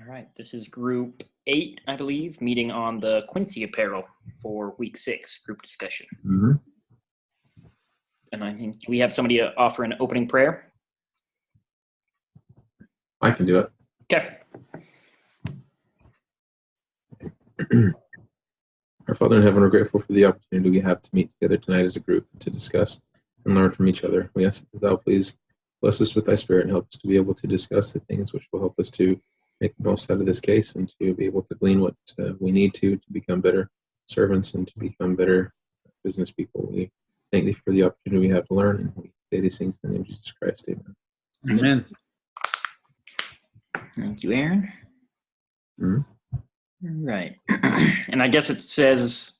All right, this is group 8, I believe, meeting on the Quincy Apparel for week 6 group discussion. Mm-hmm. And I think we have somebody to offer an opening prayer. I can do it. Okay. Our Father in heaven, we're grateful for the opportunity we have to meet together tonight as a group to discuss and learn from each other. We ask that thou please bless us with thy spirit and help us to be able to discuss the things which will help us to make the most out of this case and to be able to glean what we need to become better servants and to become better business people. We thank thee for the opportunity we have to learn, and we say these things in the name of Jesus Christ. Amen. Amen. Thank you, Aaron. Mm-hmm. Right. And I guess it says,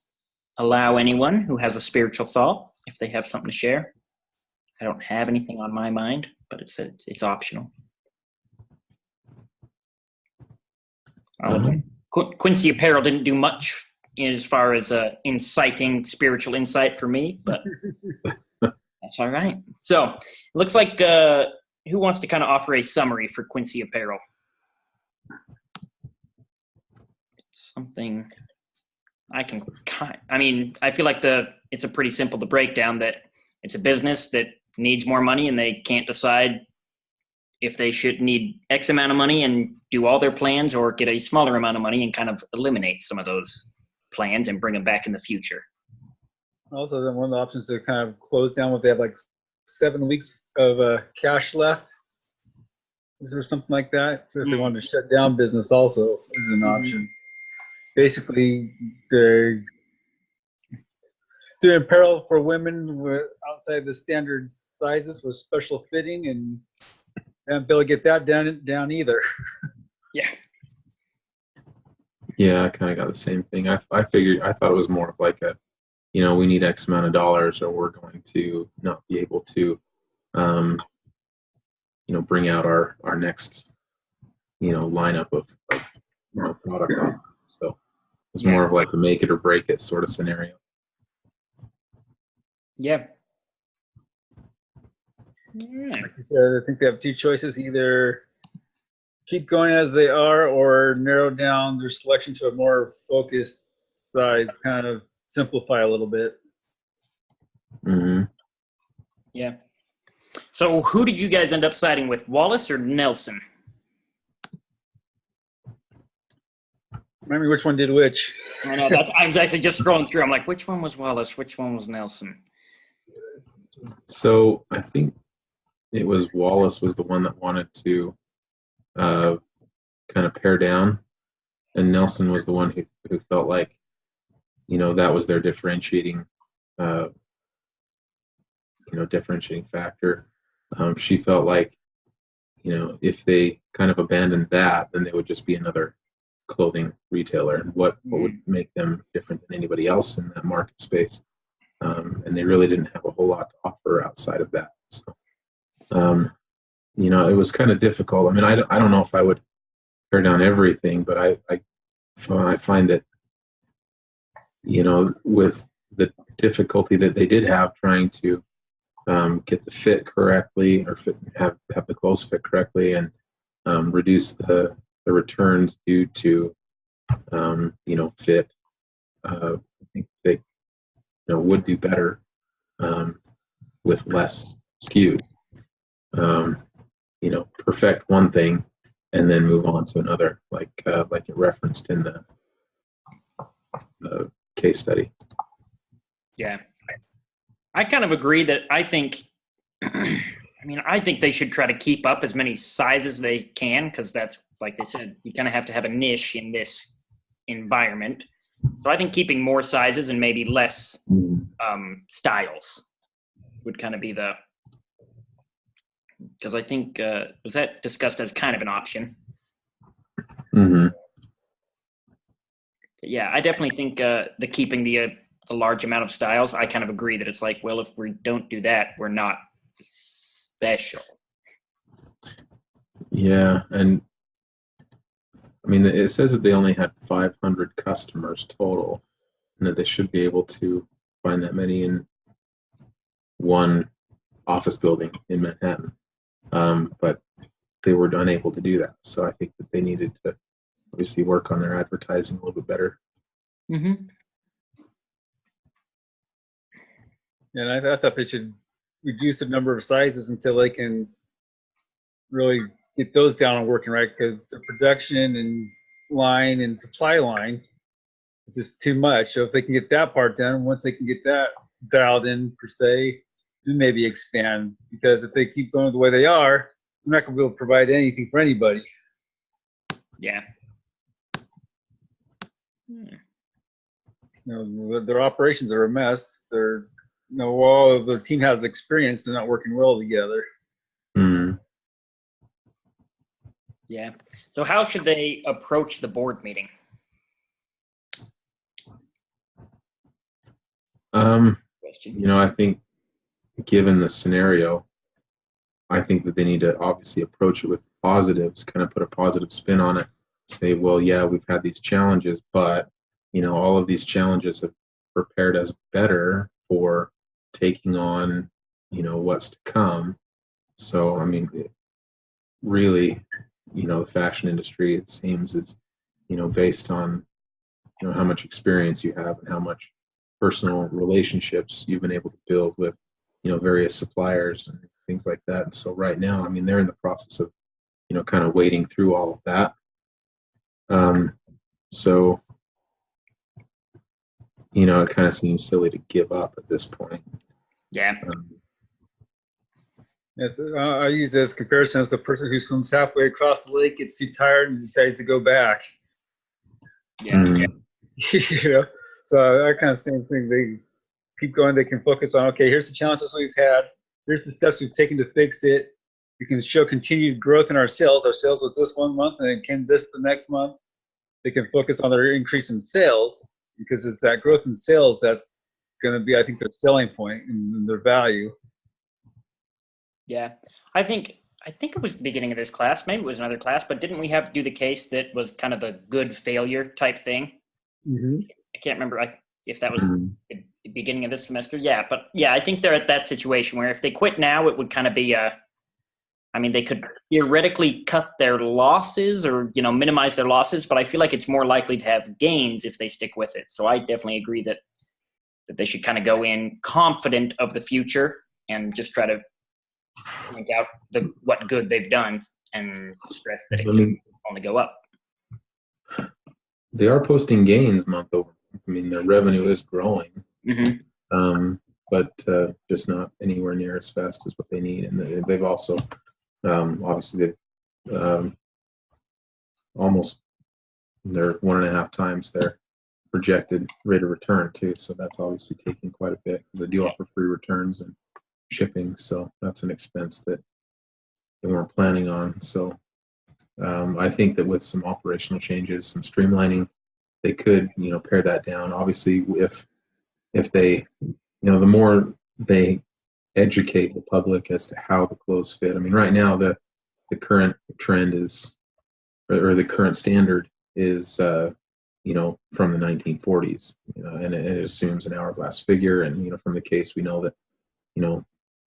allow anyone who has a spiritual thought, if they have something to share. I don't have anything on my mind, but it says it's optional. Quincy Apparel didn't do much as far as inciting spiritual insight for me, but that's all right. So it looks like who wants to kind of offer a summary for Quincy Apparel? Something I can, I feel like it's a pretty simple to break down that it's a business that needs more money and they can't decide if they should need X amount of money and do all their plans or get a smaller amount of money and kind of eliminate some of those plans and bring them back in the future. Also, then one of the options to kind of close down what they have like 7 weeks of cash left. Is there something like that? So if they wanted to shut down business also is an option. Basically, they're doing apparel for women outside the standard sizes with special fitting, and haven't been able to get that down either. Yeah. Yeah, I kind of got the same thing. I thought it was more of like we need X amount of dollars or we're going to not be able to, bring out our next, lineup of product offerings. So it's more of like a make it or break it sort of scenario. Yeah. Like you said, I think they have two choices: either keep going as they are, or narrow down their selection to a more focused size, kind of simplify a little bit. Mm-hmm. Yeah. So who did you guys end up siding with, Wallace or Nelson? Remember which one did which? I know I was actually just scrolling through. I'm like, which one was Wallace? Which one was Nelson? So I think it was Wallace was the one that wanted to kind of pare down, and Nelson was the one who felt like, that was their differentiating factor. She felt like, if they kind of abandoned that, then they would just be another clothing retailer, and what would make them different than anybody else in that market space. And they really didn't have a whole lot to offer outside of that. So, it was kind of difficult. I mean, I don't know if I would tear down everything, but I find that, with the difficulty that they did have trying to get the fit correctly or have the clothes fit correctly and reduce the returns due to, fit, I think they would do better with less SKUs. Perfect one thing and then move on to another, like it referenced in the case study. Yeah. I kind of agree that I think they should try to keep up as many sizes they can, because that's, like they said, you kind of have to have a niche in this environment. So I think keeping more sizes and maybe less styles would kind of be because I think, was that discussed as kind of an option? Mm-hmm. Yeah, I definitely think the keeping the large amount of styles, I kind of agree that it's like, well, if we don't do that, we're not special. Yeah, and I mean, it says that they only had 500 customers total, and that they should be able to find that many in one office building in Manhattan. But they were unable to do that. So I think that they needed to obviously work on their advertising a little bit better. Mm-hmm. And I thought they should reduce the number of sizes until they can really get those down and working right, because the production and line and supply line is just too much. So if they can get that part done, once they can get that dialed in per se, then maybe expand. Because if they keep going the way they are, they're not going to be able to provide anything for anybody. Yeah. You know, their operations are a mess. They're, you know, while their team has experience, they're not working well together. Mm. Yeah. So how should they approach the board meeting? Question. You know, I think given the scenario, I think that they need to obviously approach it with positives, kind of put a positive spin on it. Say, well, yeah, we've had these challenges, but, you know, all of these challenges have prepared us better for taking on, you know, what's to come. So, I mean, really, you know, the fashion industry, it seems, is, you know, based on, you know, how much experience you have and how much personal relationships you've been able to build with, you know, various suppliers and things like that. And so right now, I mean, they're in the process of, you know, kind of wading through all of that. So, you know, it kind of seems silly to give up at this point. Yeah. Yes, I use this comparison as the person who swims halfway across the lake, gets too tired, and decides to go back. Yeah. Mm. You know, so that kind of same thing. They keep going. They can focus on, okay, here's the challenges we've had. Here's the steps we've taken to fix it. We can show continued growth in our sales. Our sales was this one month, and then this the next month. They can focus on their increase in sales, because it's that growth in sales that's going to be, I think, their selling point and their value. Yeah. I think it was the beginning of this class. Maybe it was another class, but didn't we have to do the case that was kind of a good failure type thing? Mm-hmm. I can't remember if that was Mm. the beginning of this semester. Yeah, but yeah, I think they're at that situation where if they quit now, it would kind of be I mean, they could theoretically cut their losses or, you know, minimize their losses, but I feel like it's more likely to have gains if they stick with it. So I definitely agree that they should kind of go in confident of the future and just try to point out what good they've done and stress that it can only go up. They are posting gains month over month. I mean, their revenue is growing, but just not anywhere near as fast as what they need. And they've also, obviously, they've almost, they're 1.5 times their projected rate of return too. So that's obviously taking quite a bit, because they do offer free returns and shipping. So that's an expense that they weren't planning on. So I think that with some operational changes, some streamlining, they could, you know, pare that down. Obviously, if they, you know, the more they educate the public as to how the clothes fit. I mean, right now the current trend is, or the current standard is, you know, from the 1940s, you know, and it assumes an hourglass figure. And, you know, from the case, we know that, you know,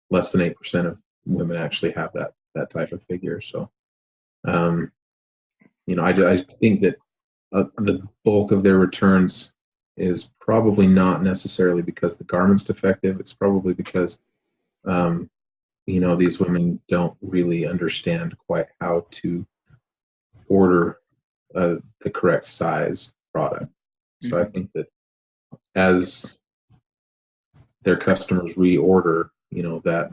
less than 8% of women actually have that type of figure. So, you know, I think that the bulk of their returns is probably not necessarily because the garment's defective. It's probably because, you know, these women don't really understand quite how to order the correct size product. So I think that as their customers reorder, you know, that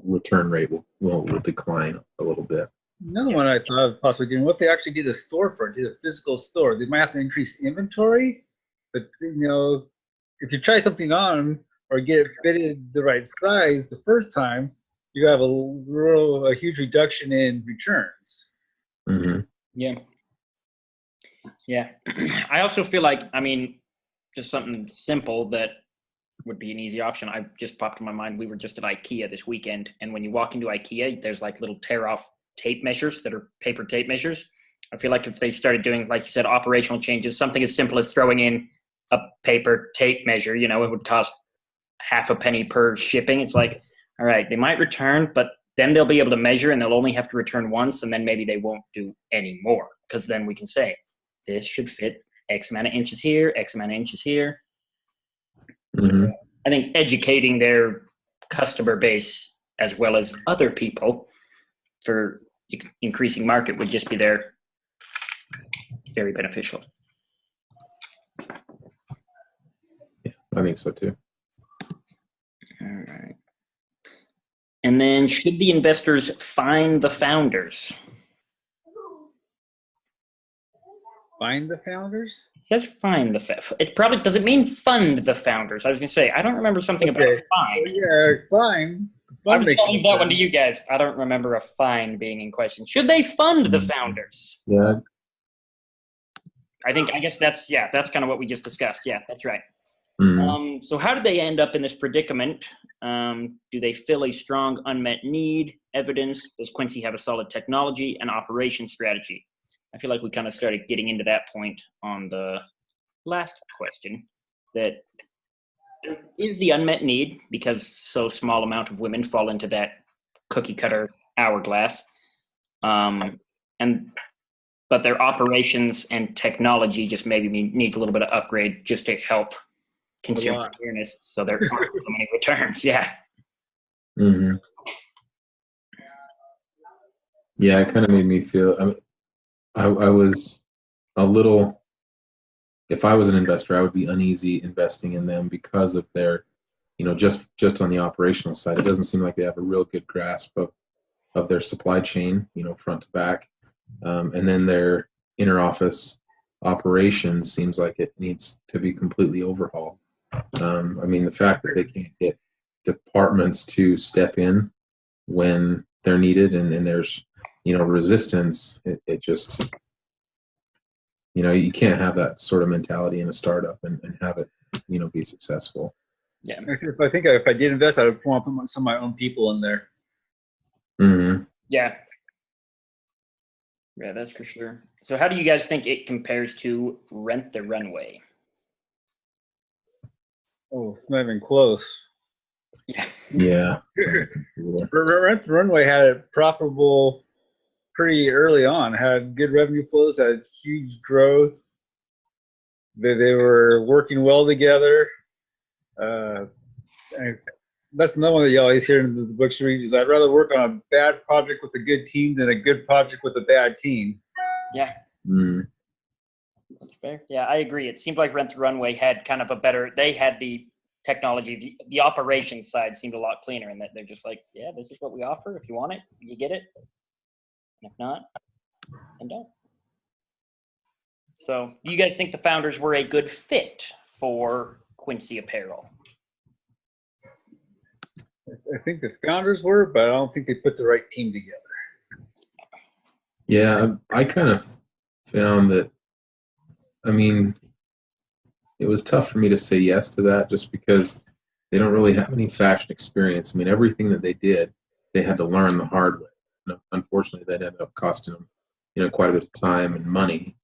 return rate will decline a little bit. Another one I thought of possibly doing, what they actually do the storefront, do the physical store. They might have to increase inventory, but, you know, if you try something on or get it fitted the right size the first time, you have a huge reduction in returns. Mm-hmm. Yeah. Yeah. I also feel like, I mean, just something simple that would be an easy option. I just popped in my mind. We were just at IKEA this weekend, and when you walk into IKEA, there's like little tear off tape measures that are paper tape measures. I feel like if they started doing, like you said, operational changes, something as simple as throwing in a paper tape measure, you know, it would cost half a penny per shipping. It's like, all right, they might return, but then they'll be able to measure, and they'll only have to return once, and then maybe they won't do any more, because then we can say this should fit X amount of inches here, X amount of inches here. Mm-hmm. I think educating their customer base as well as other people for increasing market would just be there very beneficial. Yeah, I think so too. All right. And then should the investors find the founders? Find the founders? Let's find it probably doesn't mean fund the founders. I was gonna say I don't remember something about a fine. Yeah, fine. I was gonna leave that one to you guys. I don't remember a fine being in question. Should they fund the founders? Yeah. I guess that's kind of what we just discussed. Yeah, that's right. Mm-hmm. So how did they end up in this predicament? Do they fill a strong unmet need? Evidence? Does Quincy have a solid technology and operation strategy? I feel like we kind of started getting into that point on the last question, that there is the unmet need because so small amount of women fall into that cookie cutter hourglass. But their operations and technology just maybe needs a little bit of upgrade just to help consumer awareness. So there aren't so many returns. Yeah. Mm-hmm. Yeah, it kind of made me feel, I was a little, if I was an investor, I would be uneasy investing in them because of their, just on the operational side, it doesn't seem like they have a real good grasp of their supply chain, front to back. And then their inner office operations seems like it needs to be completely overhauled. The fact that they can't get departments to step in when they're needed and there's, resistance, it just, you can't have that sort of mentality in a startup and have it, be successful. Yeah. If I did invest, I would want to put some of my own people in there. Mm-hmm. Yeah. Yeah, that's for sure. So how do you guys think it compares to Rent the Runway? Oh, it's not even close. Yeah. Yeah. Rent the Runway had it profitable pretty early on, had good revenue flows, had huge growth. They were working well together. That's another one that you always hear in the books read is I'd rather work on a bad project with a good team than a good project with a bad team. Yeah. Mm. That's fair. Yeah, I agree. It seemed like Rent the Runway had kind of they had the technology, the operations side seemed a lot cleaner in that they're just like, yeah, this is what we offer. If you want it, you get it. And if not, then don't. So do you guys think the founders were a good fit for Quincy Apparel? I think the founders were, but I don't think they put the right team together. Yeah, I kind of found that, it was tough for me to say yes to that just because they don't really have any fashion experience. Everything that they did, they had to learn the hard way. Unfortunately, that ended up costing them, quite a bit of time and money.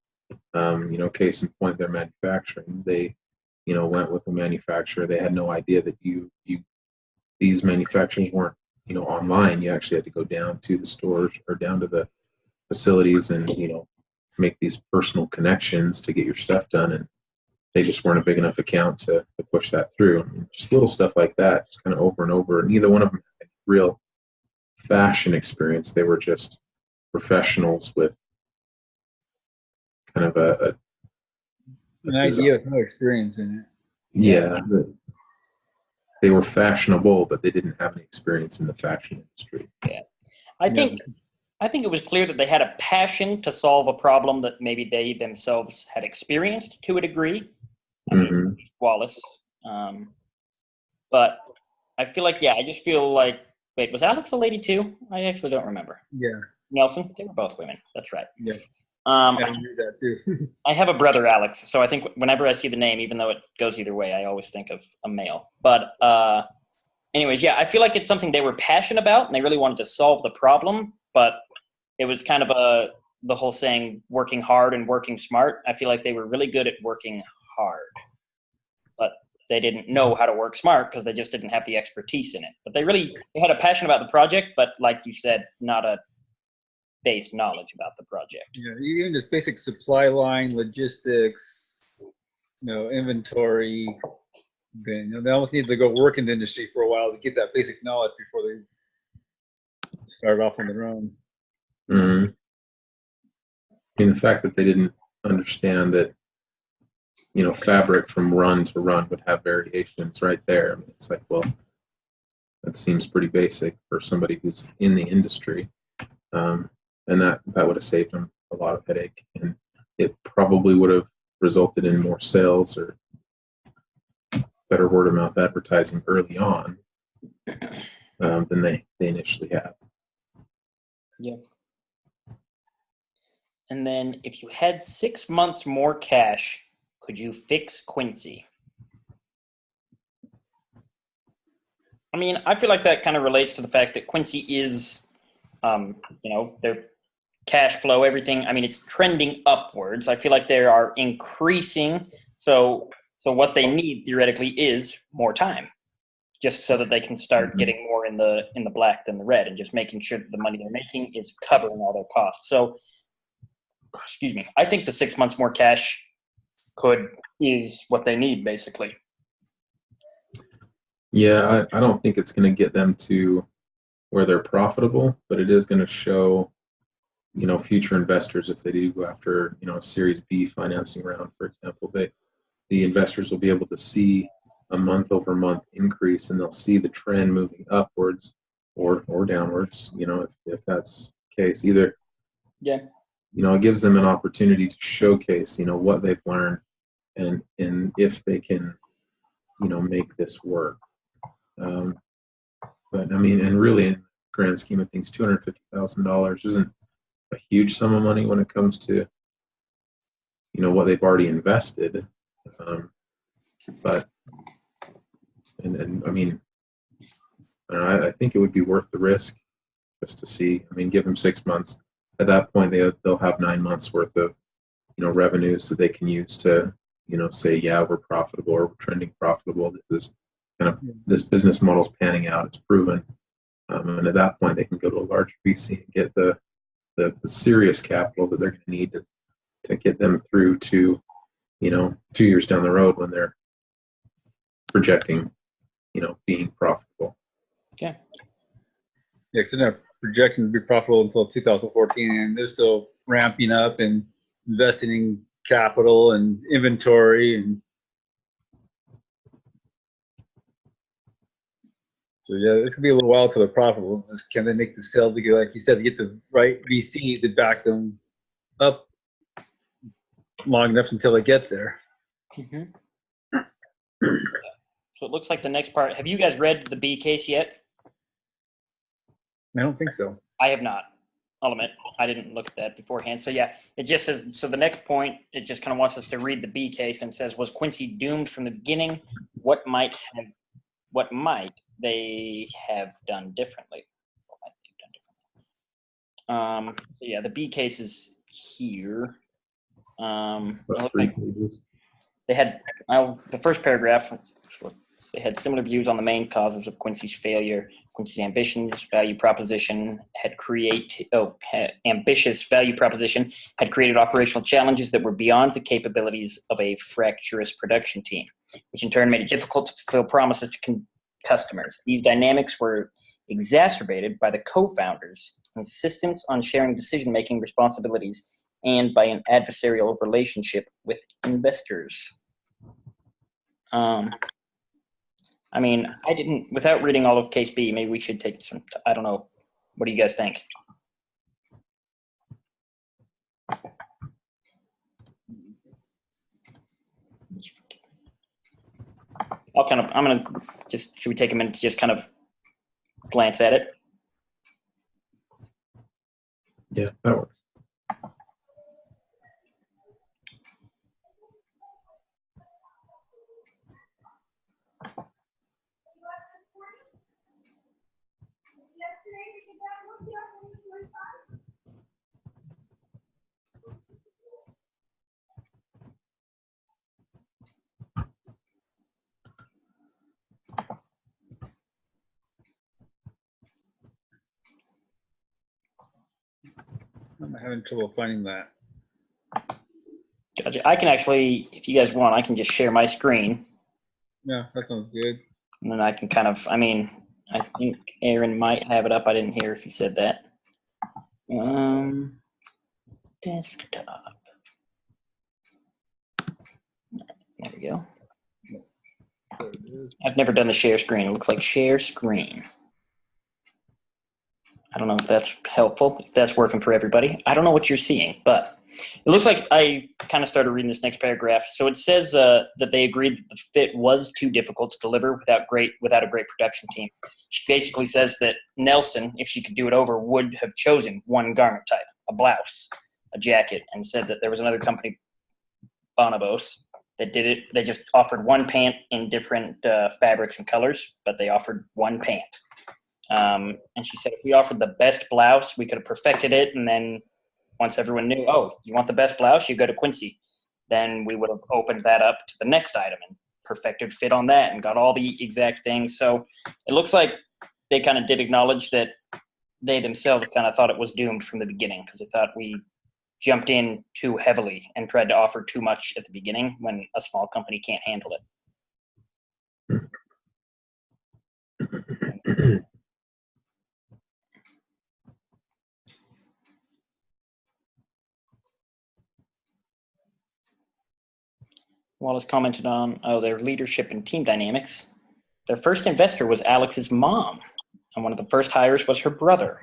Case in point, their manufacturing. They, went with a manufacturer. They had no idea that these manufacturers weren't, online. You actually had to go down to the stores or down to the facilities and, make these personal connections to get your stuff done. And they just weren't a big enough account to push that through. Just little stuff like that, just kind of over and over. Neither one of them had real fashion experience. They were just professionals with kind of an idea with no experience in it. Yeah. They were fashionable, but they didn't have any experience in the fashion industry. Yeah. I think it was clear that they had a passion to solve a problem that maybe they themselves had experienced to a degree. Wallace. But I feel like, I just feel like, wait, was Alex a lady too? I actually don't remember. Yeah. Nelson? They were both women. That's right. Yeah. I knew that too. I have a brother, Alex, so I think whenever I see the name, even though it goes either way, I always think of a male. But anyways, I feel like it's something they were passionate about, and they really wanted to solve the problem, but it was kind of the whole saying, working hard and working smart. I feel like they were really good at working hard, but they didn't know how to work smart because they just didn't have the expertise in it. But they had a passion about the project, but like you said, not a base knowledge about the project. Yeah, even just basic supply line, logistics, inventory. Then they almost need to go work in the industry for a while to get that basic knowledge before they start off on their own. Mm-hmm. I mean, the fact that they didn't understand that, fabric from run to run would have variations right there. I mean, it's like, well, that seems pretty basic for somebody who's in the industry. And that would have saved them a lot of headache. And it probably would have resulted in more sales or better word of mouth advertising early on than they initially had. Yeah. And then if you had 6 months more cash, could you fix Quincy? I mean, I feel like that kind of relates to the fact that Quincy is, their cash flow, everything. I mean, it's trending upwards. I feel like they are increasing. So what they need theoretically is more time, just so that they can start getting more in the black than the red, and just making sure that the money they're making is covering all their costs. So, excuse me, I think the 6 months more cash is what they need, basically. Yeah, I don't think it's going to get them to where they're profitable, but it is going to show, future investors, if they do go after, a Series B financing round, for example, the investors will be able to see a month-over-month increase, and they'll see the trend moving upwards or downwards, if that's the case. Either, yeah, it gives them an opportunity to showcase, what they've learned and if they can, make this work. But I mean, and really, in the grand scheme of things, $250,000 isn't a huge sum of money when it comes to, what they've already invested. But I mean, I think it would be worth the risk just to see. I mean, give them 6 months. At that point, they'll have 9 months worth of, revenues that they can use to, say, yeah, we're profitable or we're trending profitable. This business model's panning out. It's proven. And at that point, they can go to a larger VC and get the serious capital that they're going to need to get them through to, 2 years down the road when they're projecting, being profitable. Yeah, because they're not projecting to be profitable until 2014, and they're still ramping up and investing in capital and inventory, and so yeah, it's gonna be a little while till they're profitable. Just can they make the sale to get, like you said, to get the right VC to back them up long enough until they get there. Mm-hmm. So it looks like the next part. Have you guys read the B case yet? I don't think so. I have not. I'll admit, I didn't look at that beforehand. So yeah, it just says, so the next point, it just kind of wants us to read the B case, and says, was Quincy doomed from the beginning? What might they have done differently? So yeah, the B case is here. About 3 pages. They had, the first paragraph, they had similar views on the main causes of Quincy's failure. Quincy's ambitious value proposition had created operational challenges that were beyond the capabilities of a fractious production team, which in turn made it difficult to fulfill promises to customers. These dynamics were exacerbated by the co-founders' insistence on sharing decision-making responsibilities and by an adversarial relationship with investors. I mean, without reading all of case B, maybe we should take some, I don't know. What do you guys think? Should we take a minute to just kind of glance at it? Yeah, that works. I'm having trouble finding that. Gotcha. I can actually, if you guys want, I can just share my screen, Yeah, that sounds good. and then I can kind of, I mean, I think Aaron might have it up. I didn't hear if he said that. Desktop. There we go. There it is. I've never done the share screen. It looks like share screen. I don't know if that's helpful, if that's working for everybody. I don't know what you're seeing, but it looks like I kind of started reading this next paragraph. So it says that they agreed that the fit was too difficult to deliver without a great production team. She basically says that Nelson, if she could do it over, would have chosen one garment type, a blouse, a jacket, and said that there was another company, Bonobos, that did it. They just offered one pant in different fabrics and colors, but they offered one pant. And she said, if we offered the best blouse, we could have perfected it. And then once everyone knew, oh, you want the best blouse, you go to Quincy. Then we would have opened that up to the next item and perfected fit on that and got all the exact things. So it looks like they kind of did acknowledge that they themselves kind of thought it was doomed from the beginning, because they thought we jumped in too heavily and tried to offer too much at the beginning when a small company can't handle it. Wallace commented on, their leadership and team dynamics. Their first investor was Alex's mom, and one of the first hires was her brother.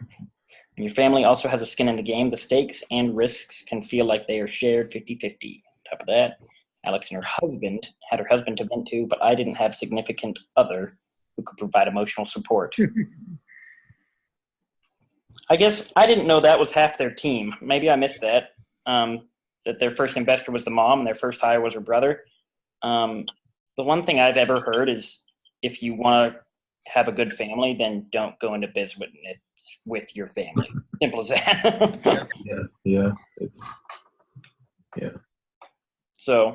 When your family also has a skin in the game, the stakes and risks can feel like they are shared 50-50. On top of that, Alex and her husband had her husband to vent to, but I didn't have significant other who could provide emotional support. I guess I didn't know that was half their team. Maybe I missed that, that their first investor was the mom and their first hire was her brother. The one thing I've ever heard is if you want to have a good family, then don't go into business with your family. Simple as that. Yeah. So,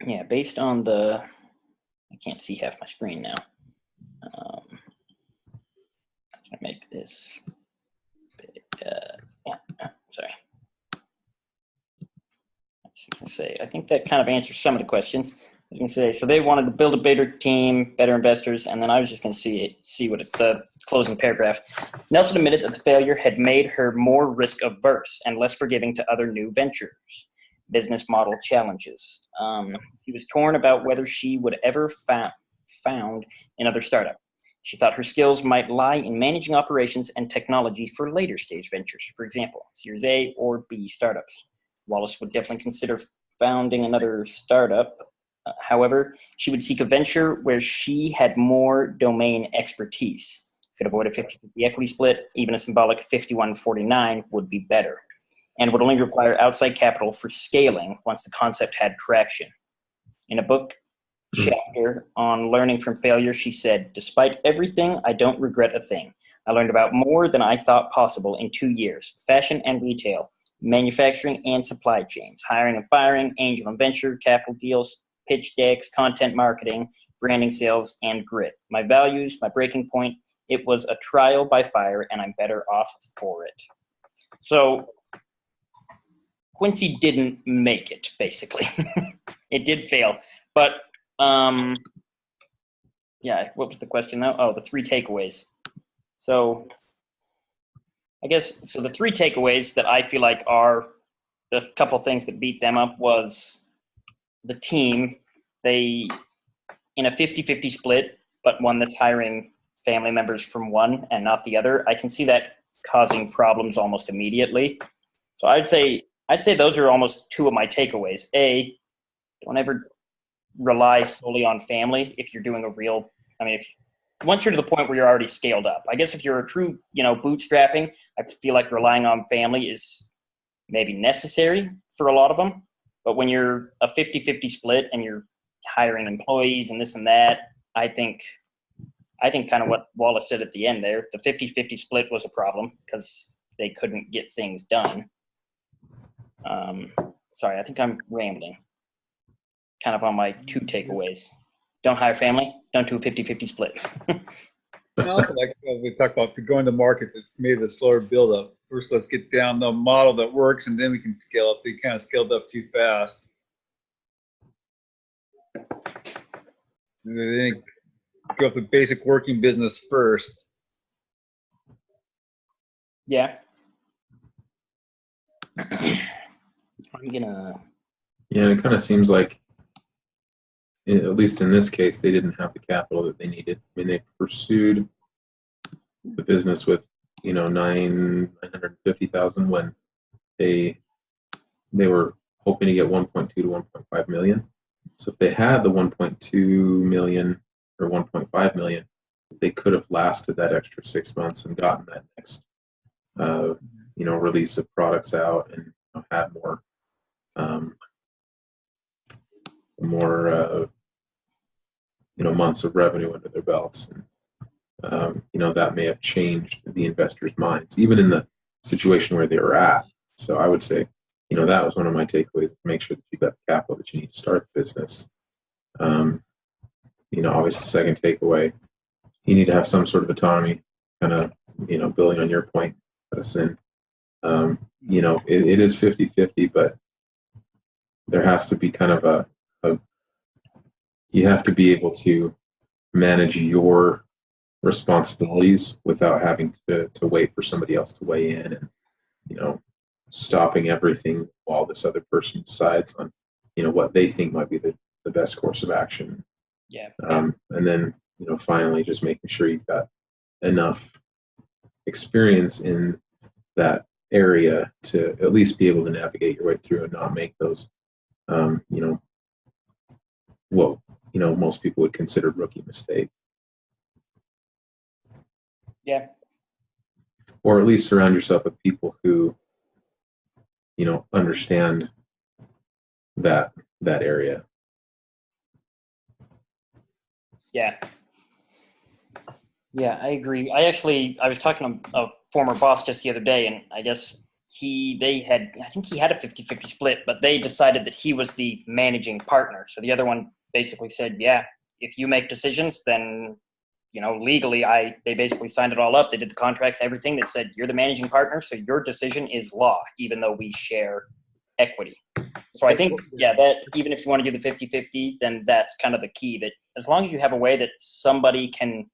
yeah, based on I can't see half my screen now. I'm going to make this big. Sorry. I think that kind of answers some of the questions. You can say, so they wanted to build a better team, better investors, and then I was just going to see what the closing paragraph. Nelson admitted that the failure had made her more risk averse and less forgiving to other new ventures, business model challenges. He was torn about whether she would ever found another startup. She thought her skills might lie in managing operations and technology for later stage ventures, for example, Series A or B startups. Wallace would definitely consider founding another startup. However, she would seek a venture where she had more domain expertise. Could avoid a 50-50 equity split. Even a symbolic 51-49 would be better, and would only require outside capital for scaling once the concept had traction. In a book chapter on learning from failure, she said, despite everything, I don't regret a thing. I learned about more than I thought possible in 2 years, fashion and retail, manufacturing and supply chains, hiring and firing, angel and venture, capital deals, pitch decks, content marketing, branding, sales, and grit. My values, my breaking point, it was a trial by fire, and I'm better off for it. So Quincy didn't make it, basically. It did fail. But, yeah, what was the question now? Oh, the 3 takeaways. So I guess, so the 3 takeaways that I feel like are the couple things that beat them up was the team. They, in a 50-50 split, but one that's hiring family members from one and not the other, I can see that causing problems almost immediately. So I'd say those are almost 2 of my takeaways. A, don't ever rely solely on family if you're doing once you're to the point where you're already scaled up. I guess if you're a true, bootstrapping, I feel like relying on family is maybe necessary for a lot of them. But when you're a 50-50 split and you're hiring employees and this and that, I think kind of what Wallace said at the end there, the 50-50 split was a problem because they couldn't get things done. Sorry, I think I'm rambling. Kind of on my 2 takeaways. Don't hire family. Don't do a 50-50 split. And also, like we talked about, to go into market, maybe the slower build up. First, let's get down the model that works, and then we can scale up. They kind of scaled up too fast. And then go up the basic working business first. Yeah. I'm gonna. Yeah, and it kind of seems like, at least in this case, they didn't have the capital that they needed. I mean, they pursued the business with, 950,000 when they were hoping to get 1.2 to 1.5 million. So if they had the 1.2 million or 1.5 million, they could have lasted that extra 6 months and gotten that next, release of products out and had more months of revenue under their belts. And, that may have changed the investors' minds, even in the situation where they were at. So I would say, that was one of my takeaways. Make sure that you got the capital that you need to start the business. Obviously, the second takeaway, you need to have some sort of autonomy, kind of, building on your point, Edison. It is 50-50, but there has to be kind of you have to be able to manage your responsibilities without having to wait for somebody else to weigh in and, stopping everything while this other person decides on, what they think might be the best course of action. Yeah. And then, finally just making sure you've got enough experience in that area to at least be able to navigate your way through and not make those, most people would consider rookie mistakes. Yeah. Or at least surround yourself with people who, understand that area. Yeah. Yeah, I agree. I was talking to a former boss just the other day, and I guess I think he had a 50-50 split, but they decided that he was the managing partner. So the other one basically said, yeah, if you make decisions, then, legally, they basically signed it all up. They did the contracts, everything that said you're the managing partner. So your decision is law, even though we share equity. So I think, that even if you want to do the 50-50, then that's kind of the key, that as long as you have a way that somebody can,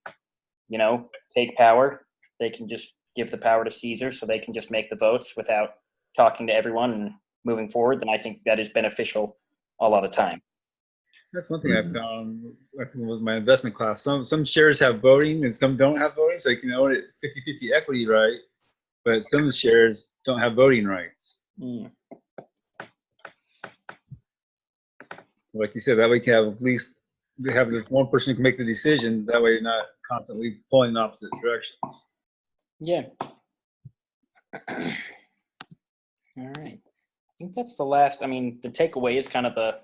take power, they can just give the power to Caesar, so they can just make the votes without talking to everyone and moving forward, then I think that is beneficial a lot of time. That's one thing I found with my investment class. Some shares have voting and some don't have voting, so you can own it 50-50 equity, right? But some shares don't have voting rights. Like you said, that way you can have at least have this one person who can make the decision. That way you're not constantly pulling in opposite directions. Yeah. All right. I think that's the last. I mean, the takeaway is kind of the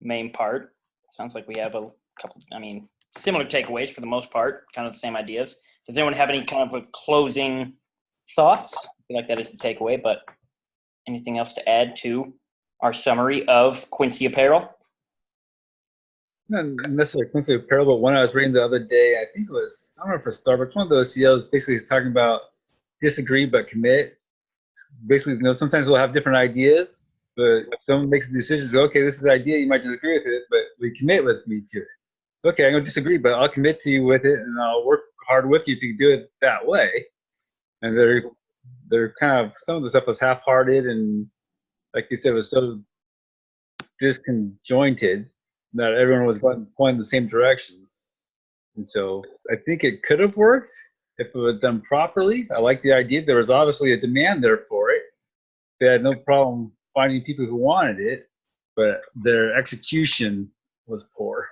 main part. Sounds like we have a couple, similar takeaways for the most part, kind of the same ideas. Does anyone have any kind of a closing thoughts? I feel like that is the takeaway, but anything else to add to our summary of Quincy Apparel? Not necessarily Quincy Apparel, but one I was reading the other day, I think it was, I don't know if it's Starbucks, one of those CEOs basically is talking about disagree but commit. Basically, sometimes we'll have different ideas, but someone makes a decision, so, okay, this is the idea, you might disagree with it, but we commit with me to it. Okay, I'm going to disagree, but I'll commit to you with it, and I'll work hard with you to do it that way. And they're kind of, some of the stuff was half-hearted, and like you said, was so disconjointed that everyone was pointing the same direction. And so I think it could have worked if it was done properly. I like the idea. There was obviously a demand there for it. They had no problem finding people who wanted it, but their execution was poor.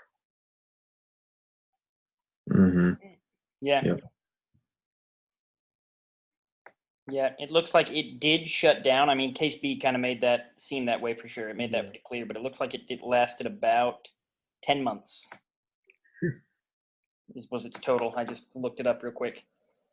Mm-hmm. Yeah. Yep. Yeah, it looks like it did shut down. I mean, Case B kind of made that seem that way for sure. It made that pretty clear, but it looks like it lasted about 10 months. This was its total. I just looked it up real quick.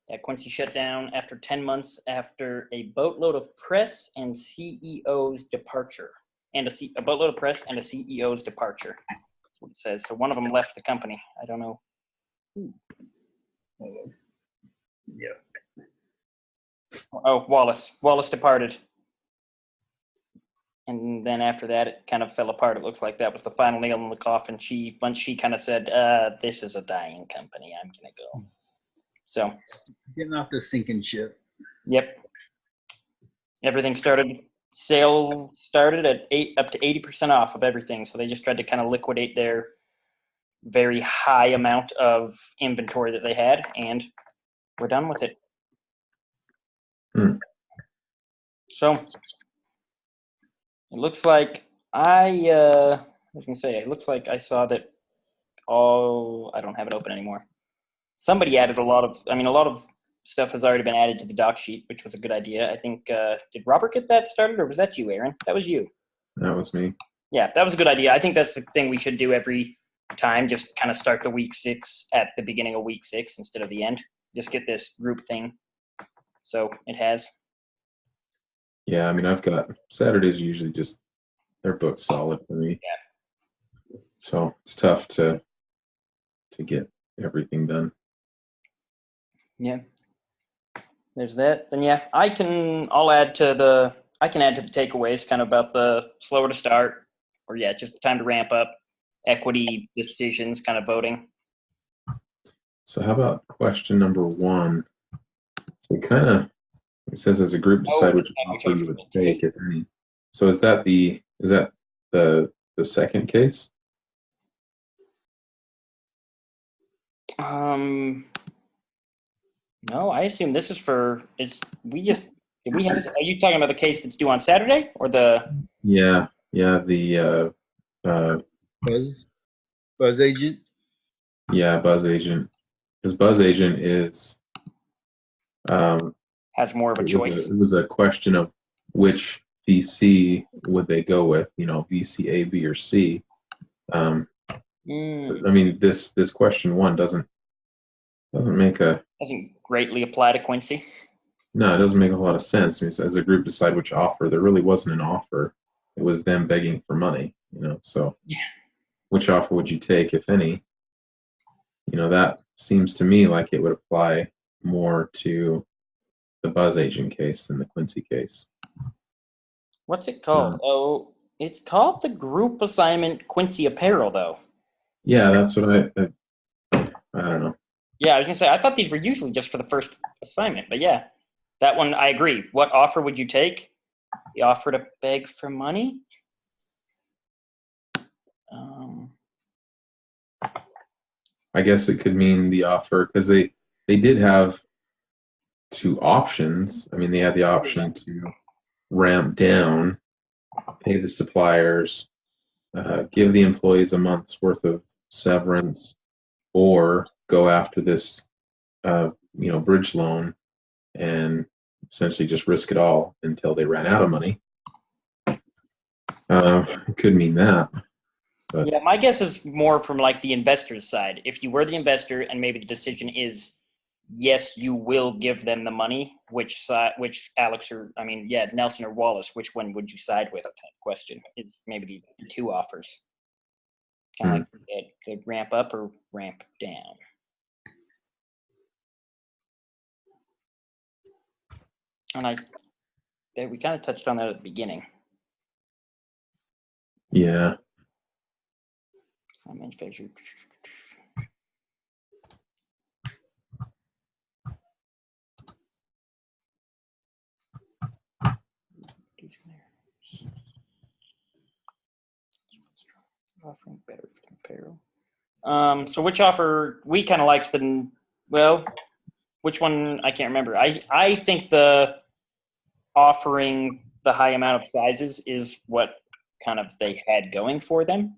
Yeah, Quincy shut down after 10 months after a boatload of press and CEO's departure. And a boatload of press and a CEO's departure. That's what it says. So one of them left the company. I don't know who. Yeah. Oh, Wallace. Wallace departed. And then after that, it kind of fell apart. It looks like that was the final nail in the coffin. Once she kind of said, this is a dying company, I'm going to go. So. Getting off the sinking ship. Yep. Everything started, sale started at up to 80% off of everything. So they just tried to kind of liquidate their very high amount of inventory that they had, and we're done with it. So it looks like it looks like I saw that I don't have it open anymore. Somebody added a lot of stuff has already been added to the doc sheet, which was a good idea. I think, did Robert get that started, or was that you, Aaron? That was you. That was me. Yeah, that was a good idea. I think that's the thing we should do every time, just kind of start the week 6 at the beginning of week 6 instead of the end. Just get this group thing. So it has. Yeah, I mean, I've got Saturdays usually just they're booked solid for me. Yeah. So it's tough to get everything done. Yeah. There's that. Then yeah, I can add to the takeaways kind of about the slower to start, or yeah, just time to ramp up, equity decisions, kind of voting. So how about question number 1? So it says as a group decide which offer you would take, if any. So is that the second case? No, I assume this is are you talking about the case that's due on Saturday or the? Yeah, the Buzz agent. Yeah, Buzz agent. Because Buzz agent is has more of a choice. It was a question of which VC would they go with, VC A, B, or C. I mean, this question 1 doesn't greatly apply to Quincy. No, it doesn't make a lot of sense. I mean, as a group decide which offer, there really wasn't an offer. It was them begging for money, so yeah. Which offer would you take, if any? That seems to me like it would apply more to the Buzz agent case than the Quincy case. What's it called? It's called the group assignment Quincy Apparel, though. Yeah, that's what I don't know. Yeah, I was gonna say I thought these were usually just for the first assignment, but yeah, that one I agree. What offer would you take? The offer to beg for money? I guess it could mean the offer because they did have 2 options. I mean, they had the option to ramp down, pay the suppliers, give the employees a month's worth of severance, or go after this, bridge loan and essentially just risk it all until they ran out of money. It could mean that. But yeah, my guess is more from like the investor's side. If you were the investor and maybe the decision is, yes, you will give them the money, which Nelson or Wallace, which one would you side with? Question is maybe the 2 offers. Kind of like the ramp up or ramp down. And we kind of touched on that at the beginning. Yeah. So manufacturer. Offering better for apparel. So which offer we kind of liked which one I can't remember. I think the offering the high amount of sizes is what kind of they had going for them,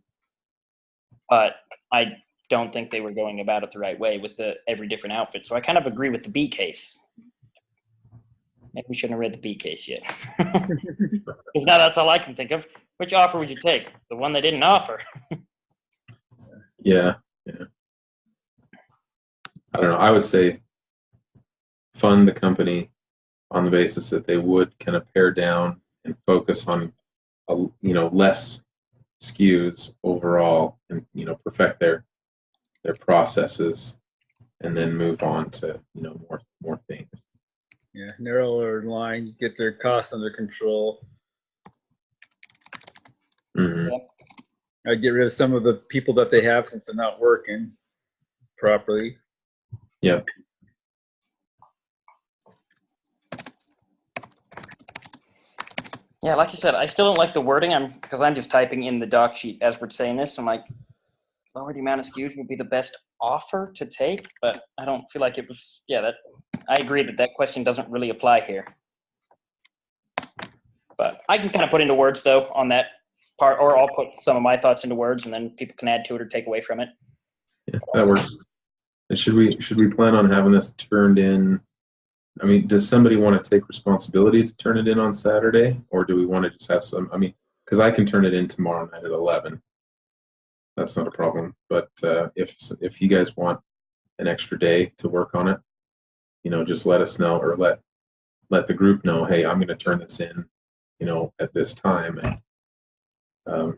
but I don't think they were going about it the right way with every different outfit. So I kind of agree with the B case. Maybe we shouldn't have read the B case yet. Because now that's all I can think of. Which offer would you take? The one they didn't offer. Yeah. I don't know. I would say fund the company on the basis that they would kind of pare down and focus on, less SKUs overall, and perfect their processes and then move on to, more things. Yeah, narrower line, get their costs under control. Mhm. Yeah. I'd get rid of some of the people that they have since they're not working properly. Yep. Yeah, like you said, I still don't like the wording. Because I'm just typing in the doc sheet as we're saying this. I'm like, lower the amount of SKUs would be the best offer to take, but I don't feel like it was. Yeah, I agree that question doesn't really apply here. But I can kind of put into words though on that part, or I'll put some of my thoughts into words, and then people can add to it or take away from it. Yeah, that works. And should we plan on having this turned in? I mean, does somebody want to take responsibility to turn it in on Saturday, or do we want to just have some? I mean, because I can turn it in tomorrow night at 11. That's not a problem. But if you guys want an extra day to work on it, just let us know, or let the group know. Hey, I'm going to turn this in, at this time, and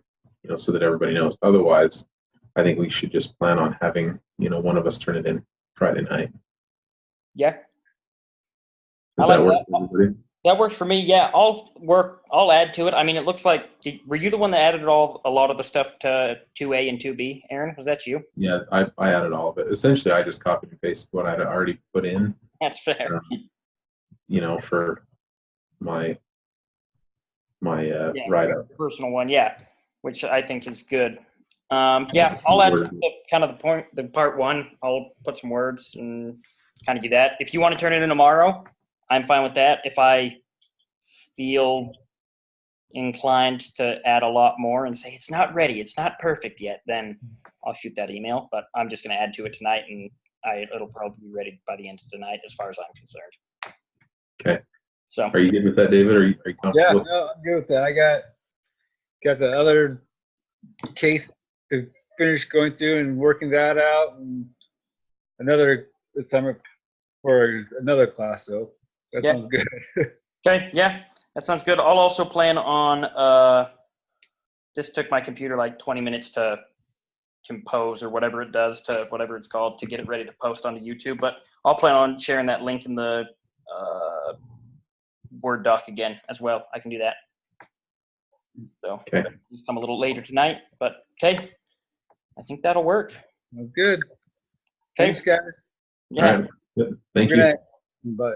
so that everybody knows. Otherwise, I think we should just plan on having one of us turn it in Friday night. Yeah. Does that work for everybody? That works for me. Yeah, I'll add to it. I mean, it looks like, were you the one that added a lot of the stuff to 2A and 2B, Aaron? Was that you? Yeah, I added all of it. Essentially, I just copied and pasted what I'd already put in. That's fair. For my write-up. Personal one, yeah, which I think is good. Yeah, I'll add the part one. I'll put some words and kind of do that. If you want to turn it in tomorrow, I'm fine with that. If I feel inclined to add a lot more and say it's not ready, it's not perfect yet, then I'll shoot that email. But I'm just going to add to it tonight, and it'll probably be ready by the end of tonight, as far as I'm concerned. Okay. So, are you good with that, David? Are you comfortable? Yeah, no, I'm good with that. I got the other case to finish going through and working that out, and another this summer for another class. So that sounds good. Okay, yeah, that sounds good. I'll also plan on this took my computer like 20 minutes to compose, or whatever it does, to whatever it's called, to get it ready to post onto YouTube. But I'll plan on sharing that link in the Word doc again as well. I can do that. So okay. It's come a little later tonight, but okay. I think that'll work. Good. Okay. Thanks, guys. Yeah. All right. Good. Thank Good you. night. Bye.